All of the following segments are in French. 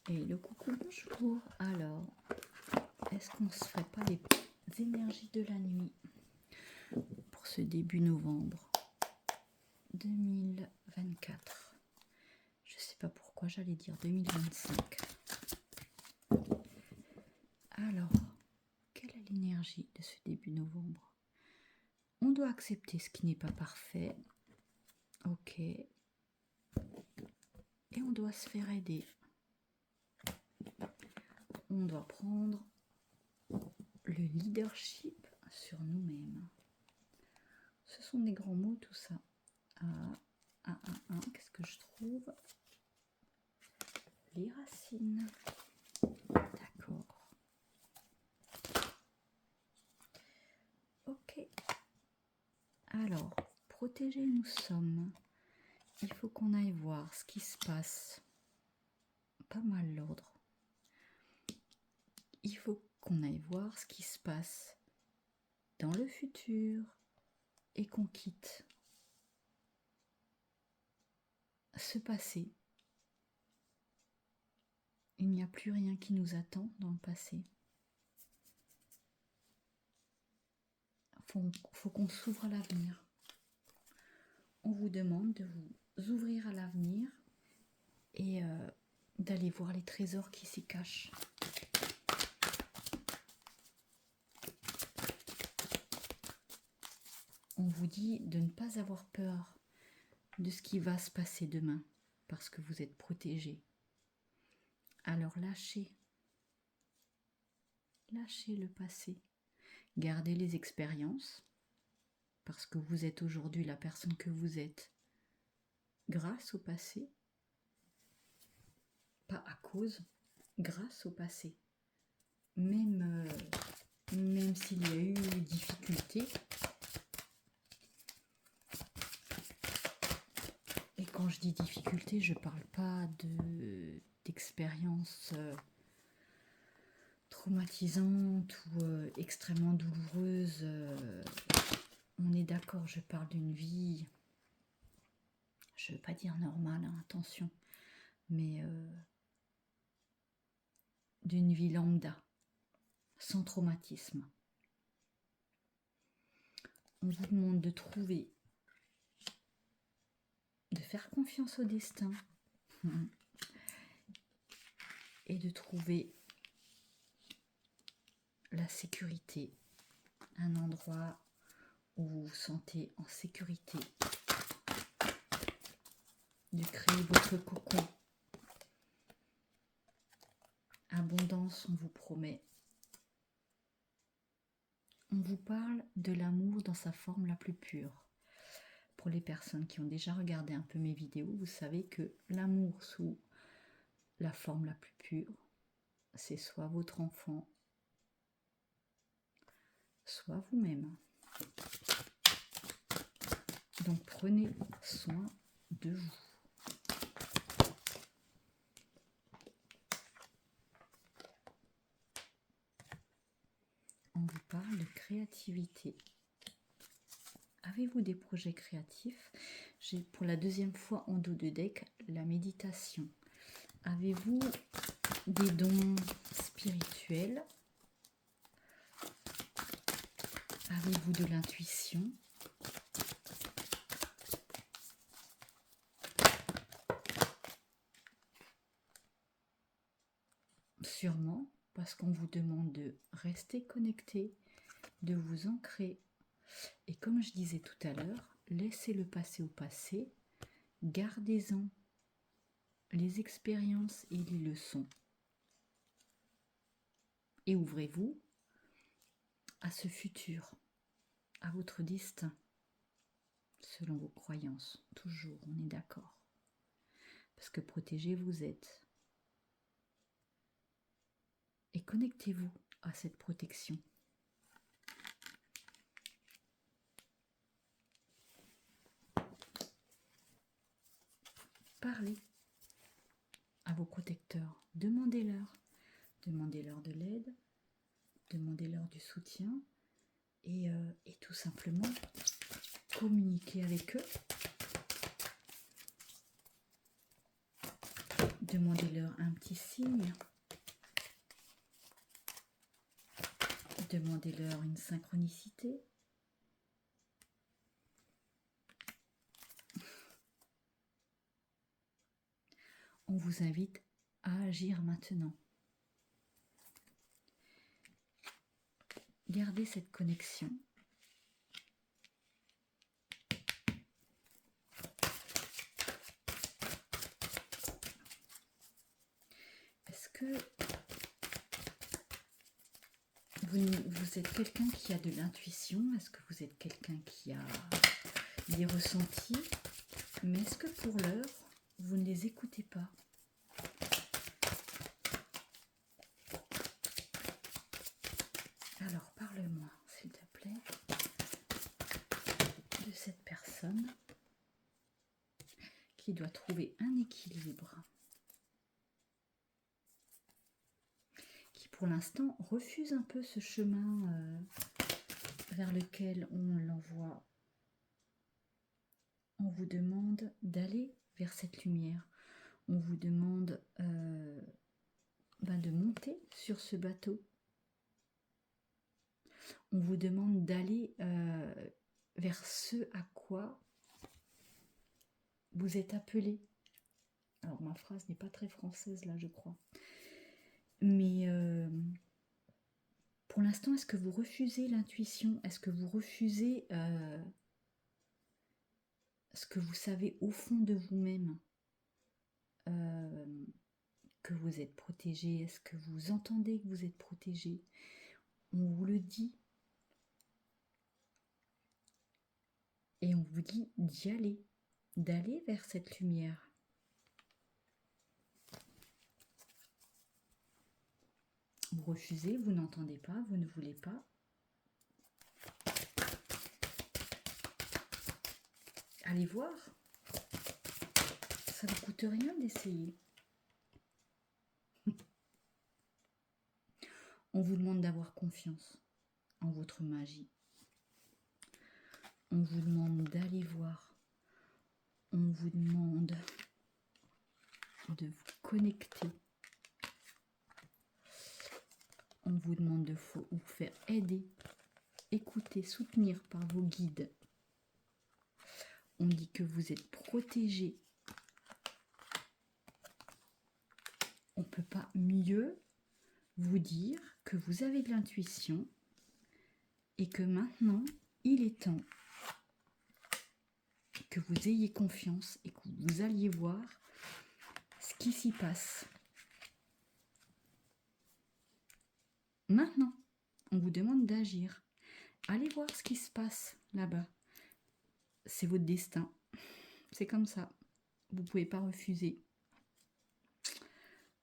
Et le coucou, bonjour. Alors, est-ce qu'on se ferait pas les énergies de la nuit pour ce début novembre 2024? Je sais pas pourquoi j'allais dire 2025. Alors, quelle est l'énergie de ce début novembre? On doit accepter ce qui n'est pas parfait. Ok. Et on doit se faire aider. On doit prendre le leadership sur nous-mêmes. Ce sont des grands mots tout ça. Qu'est-ce que je trouve? Les racines. D'accord. Ok. Alors, protégés nous sommes. Il faut qu'on aille voir ce qui se passe. Pas mal l'ordre. Il faut qu'on aille voir ce qui se passe dans le futur et qu'on quitte ce passé. Il n'y a plus rien qui nous attend dans le passé. Faut qu'on s'ouvre à l'avenir. On vous demande de vous ouvrir à l'avenir et d'aller voir les trésors qui s'y cachent. On vous dit de ne pas avoir peur de ce qui va se passer demain parce que vous êtes protégés. Alors lâchez le passé. Gardez les expériences parce que vous êtes aujourd'hui la personne que vous êtes grâce au passé, pas à cause, grâce au passé. Même s'il y a eu des difficultés, et quand je dis difficultés, je ne parle pas d'expériences traumatisantes ou extrêmement douloureuses. On est d'accord, je parle d'une vie, je ne veux pas dire normale, hein, attention, mais d'une vie lambda, sans traumatisme. On vous demande de faire confiance au destin et de trouver la sécurité, un endroit où vous vous sentez en sécurité, de créer votre cocon. Abondance, on vous promet. On vous parle de l'amour dans sa forme la plus pure. Pour les personnes qui ont déjà regardé un peu mes vidéos, vous savez que l'amour sous la forme la plus pure, c'est soit votre enfant, soit vous-même. Donc prenez soin de vous. On vous parle de créativité. Avez-vous des projets créatifs? J'ai pour la deuxième fois en dos de deck la méditation. Avez-vous des dons spirituels? Avez-vous de l'intuition? Sûrement, parce qu'on vous demande de rester connecté, de vous ancrer. Et comme je disais tout à l'heure, laissez le passé au passé, gardez-en les expériences et les leçons. Et ouvrez-vous à ce futur, à votre destin, selon vos croyances. Toujours, on est d'accord. Parce que protégé vous êtes. Et connectez-vous à cette protection. Parlez à vos protecteurs. Demandez-leur de l'aide, demandez-leur du soutien et tout simplement communiquez avec eux. Demandez-leur un petit signe, Demandez-leur une synchronicité. On vous invite à agir maintenant. Gardez cette connexion. Est-ce que vous êtes quelqu'un qui a de l'intuition? Est-ce que vous êtes quelqu'un qui a des ressentis? Mais est-ce que pour l'heure, vous ne les écoutez pas? Alors, parle-moi, s'il te plaît, de cette personne qui doit trouver un équilibre, qui pour l'instant refuse un peu ce chemin vers lequel on l'envoie. On vous demande d'aller vers cette lumière. On vous demande de monter sur ce bateau. On vous demande d'aller vers ce à quoi vous êtes appelé. Alors ma phrase n'est pas très française là, je crois. Mais pour l'instant, est-ce que vous refusez l'intuition? Est-ce que vous refusez ce que vous savez au fond de vous-même, que vous êtes protégé? Est-ce que vous entendez que vous êtes protégé? On vous le dit. Et on vous dit d'y aller, d'aller vers cette lumière. Vous refusez, vous n'entendez pas, vous ne voulez pas. Allez voir. Ça ne vous coûte rien d'essayer. On vous demande d'avoir confiance en votre magie. On vous demande d'aller voir. On vous demande de vous connecter. On vous demande de vous faire aider, écouter, soutenir par vos guides. On dit que vous êtes protégé. On ne peut pas mieux vous dire que vous avez de l'intuition et que maintenant, il est temps que vous ayez confiance et que vous alliez voir ce qui s'y passe. Maintenant, on vous demande d'agir. Allez voir ce qui se passe là-bas. C'est votre destin. C'est comme ça. Vous ne pouvez pas refuser.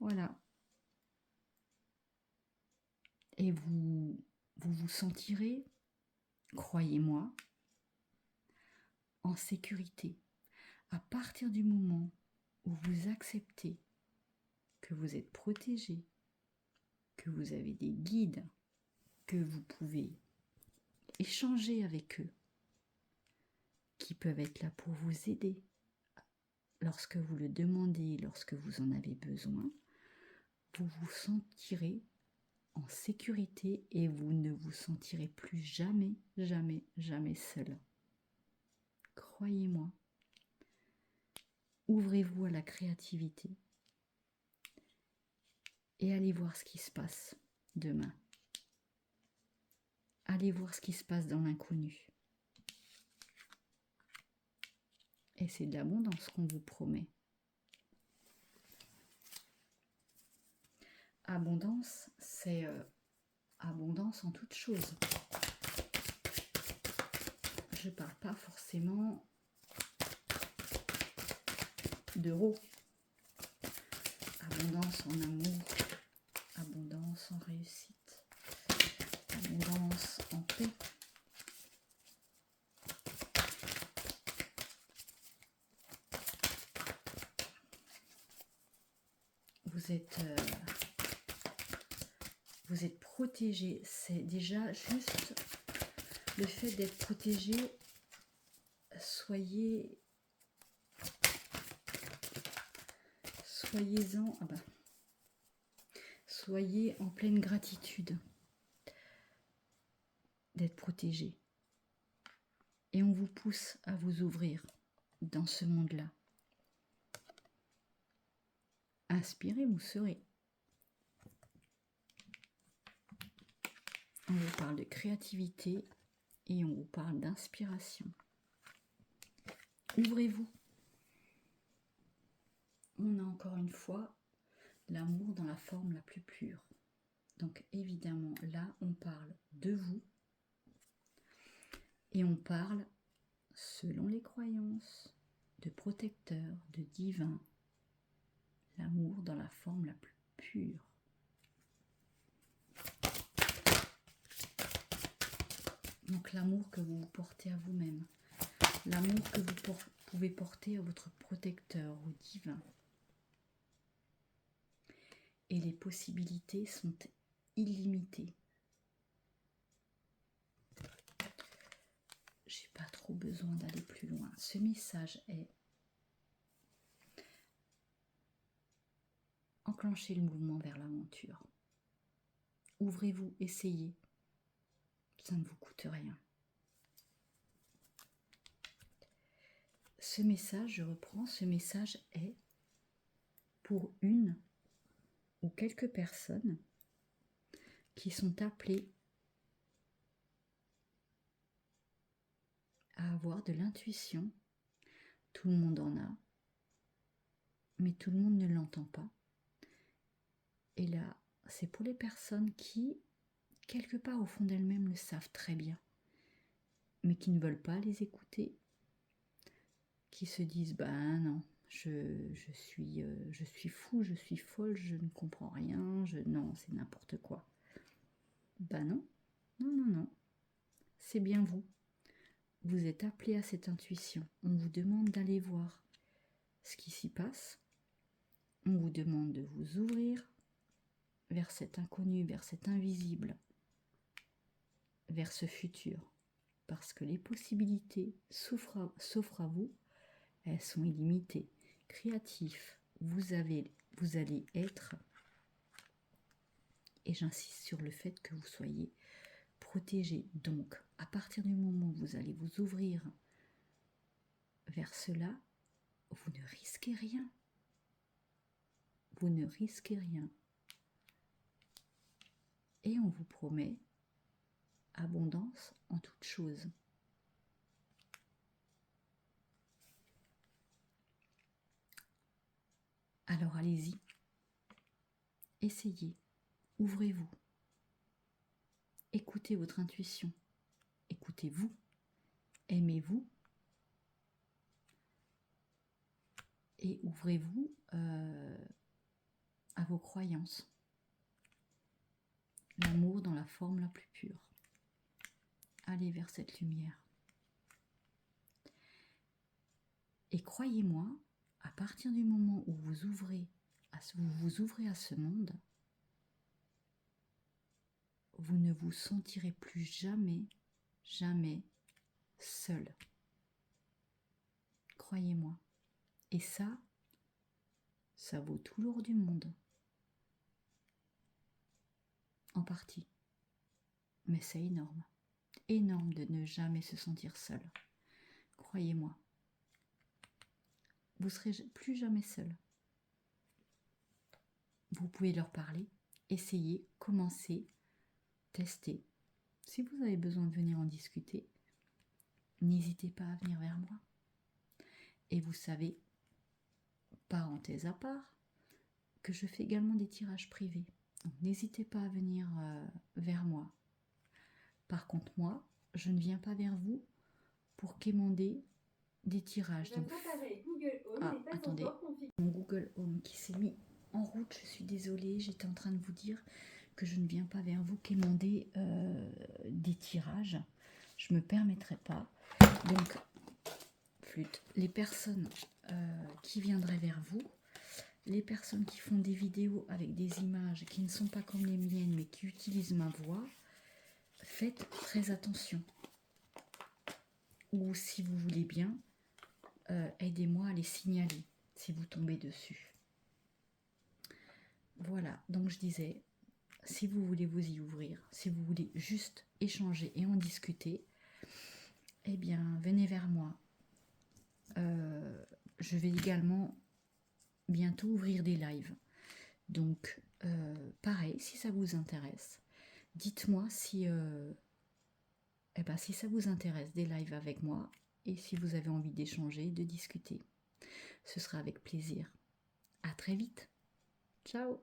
Voilà. Et vous vous sentirez, croyez-moi, en sécurité. À partir du moment où vous acceptez que vous êtes protégé, que vous avez des guides, que vous pouvez échanger avec eux, qui peuvent être là pour vous aider lorsque vous le demandez, lorsque vous en avez besoin, vous vous sentirez en sécurité et vous ne vous sentirez plus jamais, jamais, jamais seul. Croyez-moi. Ouvrez-vous à la créativité et allez voir ce qui se passe demain. Allez voir ce qui se passe dans l'inconnu. Et c'est de l'abondance qu'on vous promet. Abondance, c'est abondance en toutes choses. Je ne parle pas forcément d'euros. Abondance en amour, abondance en réussite, abondance en paix. Vous êtes protégé. C'est déjà juste le fait d'être protégé. Soyez-en. Soyez en pleine gratitude. d'être protégé. Et on vous pousse à vous ouvrir dans ce monde-là. Inspirez, vous serez. On vous parle de créativité et on vous parle d'inspiration. Ouvrez-vous. On a encore une fois l'amour dans la forme la plus pure. Donc évidemment, là, on parle de vous et on parle, selon les croyances, de protecteur, de divin, l'amour dans la forme la plus pure. Donc l'amour que vous portez à vous-même, l'amour que vous pouvez porter à votre protecteur, au divin. Et les possibilités sont illimitées. J'ai pas trop besoin d'aller plus loin. Ce message est enclenchez le mouvement vers l'aventure. Ouvrez-vous, essayez. Ça ne vous coûte rien. Ce message, je reprends, ce message est pour une ou quelques personnes qui sont appelées à avoir de l'intuition. Tout le monde en a, mais tout le monde ne l'entend pas. Et là, c'est pour les personnes qui, quelque part au fond d'elles-mêmes, le savent très bien, mais qui ne veulent pas les écouter, qui se disent « ben non, je suis fou, je suis folle, je ne comprends rien, non, c'est n'importe quoi. » Ben non, non, non, non, c'est bien vous. Vous êtes appelé à cette intuition. On vous demande d'aller voir ce qui s'y passe. On vous demande de vous ouvrir vers cet inconnu, vers cet invisible, vers ce futur. Parce que les possibilités s'offrent à vous, elles sont illimitées. Créatif, vous allez être, et j'insiste sur le fait que vous soyez protégé. Donc, à partir du moment où vous allez vous ouvrir vers cela, vous ne risquez rien. Vous ne risquez rien. Et on vous promet abondance en toutes choses. Alors allez-y, essayez, ouvrez-vous, écoutez votre intuition, écoutez-vous, aimez-vous et ouvrez-vous à vos croyances. L'amour dans la forme la plus pure. Allez vers cette lumière. Et croyez-moi, à partir du moment où vous vous ouvrez à ce monde, vous ne vous sentirez plus jamais, jamais seul. Croyez-moi. Et ça vaut tout l'or du monde. En partie. Mais c'est énorme. Énorme de ne jamais se sentir seul. Croyez-moi. Vous ne serez plus jamais seul. Vous pouvez leur parler, essayer, commencer, tester. Si vous avez besoin de venir en discuter, n'hésitez pas à venir vers moi. Et vous savez, parenthèse à part, que je fais également des tirages privés. Donc n'hésitez pas à venir vers moi. Par contre, moi, je ne viens pas vers vous pour quémander des tirages. Donc, attendez, mon Google Home qui s'est mis en route, je suis désolée, j'étais en train de vous dire que je ne viens pas vers vous quémander des tirages. Je ne me permettrai pas. Donc, flûte, les personnes qui viendraient vers vous, les personnes qui font des vidéos avec des images qui ne sont pas comme les miennes, mais qui utilisent ma voix, faites très attention. Ou si vous voulez bien, aidez-moi à les signaler si vous tombez dessus. Voilà, donc je disais, si vous voulez vous y ouvrir, si vous voulez juste échanger et en discuter, eh bien, venez vers moi. Je vais également bientôt ouvrir des lives. Donc, pareil, si ça vous intéresse, dites-moi si ça vous intéresse des lives avec moi et si vous avez envie d'échanger, de discuter. Ce sera avec plaisir. À très vite. Ciao.